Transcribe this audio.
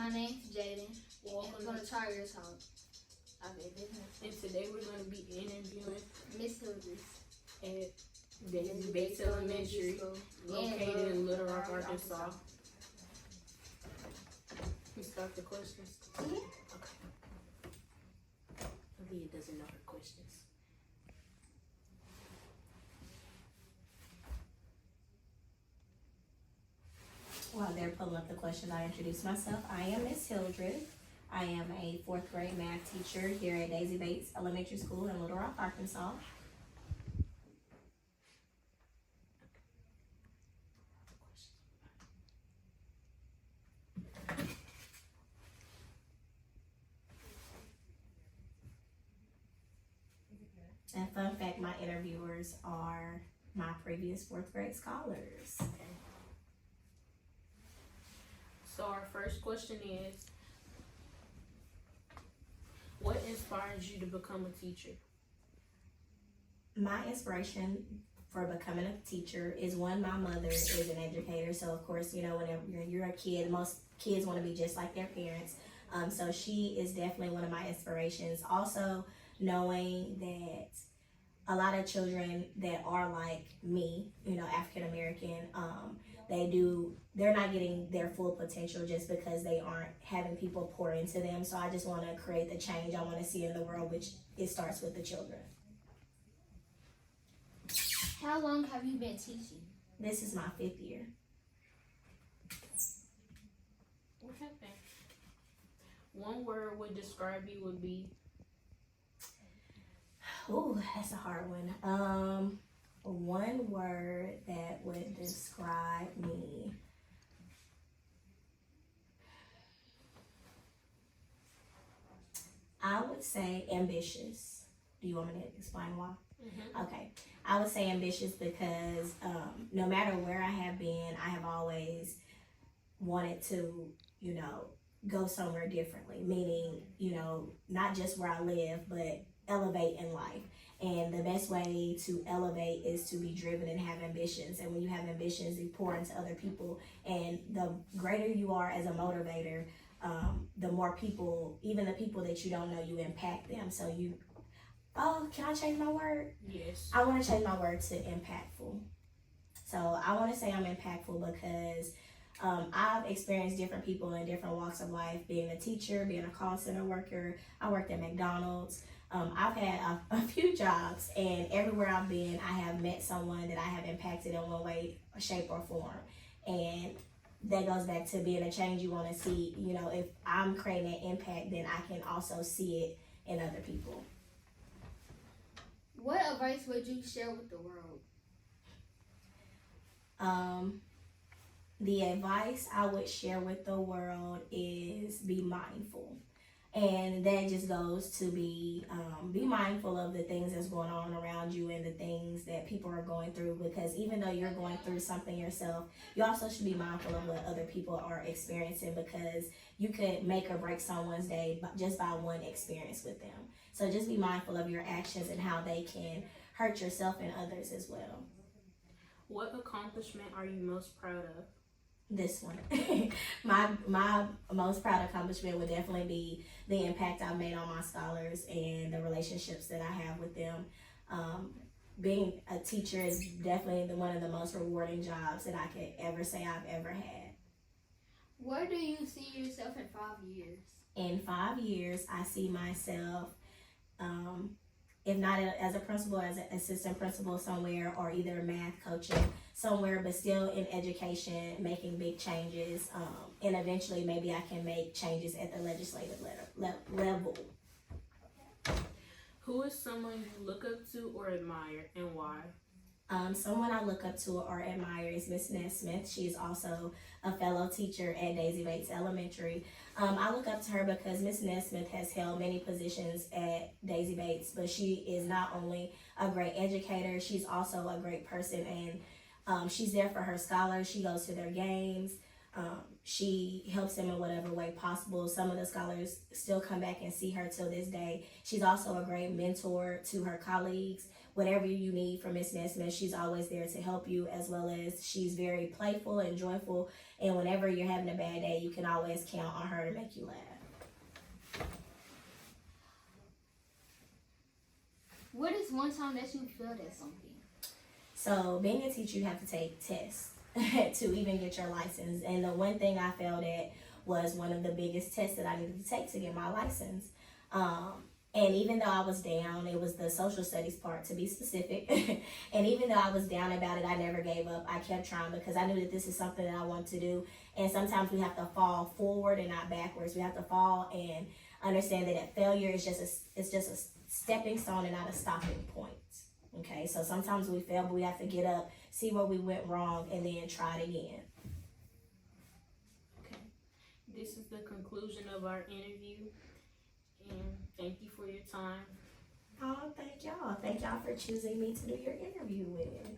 My name's Jaden. Welcome I'm going to try your talk. and today we're going to be interviewing Miss Hildreth. at Daisy Bates Elementary, located in Little Rock, Arkansas. We start the questions. Mhm. Okay. Leah doesn't know her questions. While they're pulling up the questions, I introduce myself. I am Miss Hildreth. I am a fourth grade math teacher here at Daisy Bates Elementary School in Little Rock, Arkansas. And fun fact, my interviewers are my previous fourth grade scholars. So our first question is, what inspires you to become a teacher? My inspiration for becoming a teacher is one, my mother is an educator. So of course, you know, whenever you're a kid, most kids want to be just like their parents. So she is definitely one of my inspirations. Also, knowing that a lot of children that are like me, you know, African American, they're not getting their full potential just because they aren't having people pour into them. So I just want to create the change I want to see in the world, which it starts with the children. How long have you been teaching? This is my 5th year. Okay. One word would describe you would be? Ooh, that's a hard one. One word that would describe me. I would say ambitious. Do you want me to explain why? Mm-hmm. Okay. I would say ambitious because no matter where I have been, I have always wanted to, you know, go somewhere differently. Meaning, you know, not just where I live, but elevate in life. And the best way to elevate is to be driven and have ambitions. And when you have ambitions, you pour into other people. And the greater you are as a motivator, the more people, even the people that you don't know, you impact them. So can I change my word? Yes. I want to change my word to impactful. So I want to say I'm impactful because I've experienced different people in different walks of life, being a teacher, being a call center worker. I worked at McDonald's. I've had a few jobs, and everywhere I've been, I have met someone that I have impacted in one way, shape, or form. And that goes back to being a change you want to see. You know, if I'm creating an impact, then I can also see it in other people. What advice would you share with the world? The advice I would share with the world is be mindful. And that just goes to be mindful of the things that's going on around you and the things that people are going through, because even though you're going through something yourself, you also should be mindful of what other people are experiencing, because you could make or break someone's day just by one experience with them. So just be mindful of your actions and how they can hurt yourself and others as well. What accomplishment are you most proud of? This one. my most proud accomplishment would definitely be the impact I've made on my scholars and the relationships that I have with them. Being a teacher is definitely one of the most rewarding jobs that I could ever say I've ever had. Where do you see yourself in 5 years? In 5 years, I see myself, if not as a principal, as an assistant principal somewhere, or either math coaching somewhere, but still in education, making big changes. And eventually maybe I can make changes at the legislative level. Who is someone you look up to or admire, and why? Someone I look up to or admire is Miss Nesmith. She is also a fellow teacher at Daisy Bates Elementary. I look up to her because Miss Nesmith has held many positions at Daisy Bates, but she is not only a great educator, she's also a great person, and she's there for her scholars. She goes to their games. She helps them in whatever way possible. Some of the scholars still come back and see her till this day. She's also a great mentor to her colleagues, whatever you need from Miss Nesmith, she's always there to help you, as well as she's very playful and joyful. And whenever you're having a bad day, you can always count on her to make you laugh. What is one time that you failed at something? So being a teacher, you have to take tests to even get your license. And the one thing I failed at was one of the biggest tests that I needed to take to get my license. And even though I was down, it was the social studies part, to be specific. And even though I was down about it, I never gave up. I kept trying because I knew that this is something that I want to do. And sometimes we have to fall forward and not backwards. We have to fall and understand that failure is just a stepping stone and not a stopping point. Okay, so sometimes we fail, but we have to get up, see where we went wrong, and then try it again. Okay. This is the conclusion of our interview. And thank you for your time. Oh, thank y'all. Thank y'all for choosing me to do your interview with.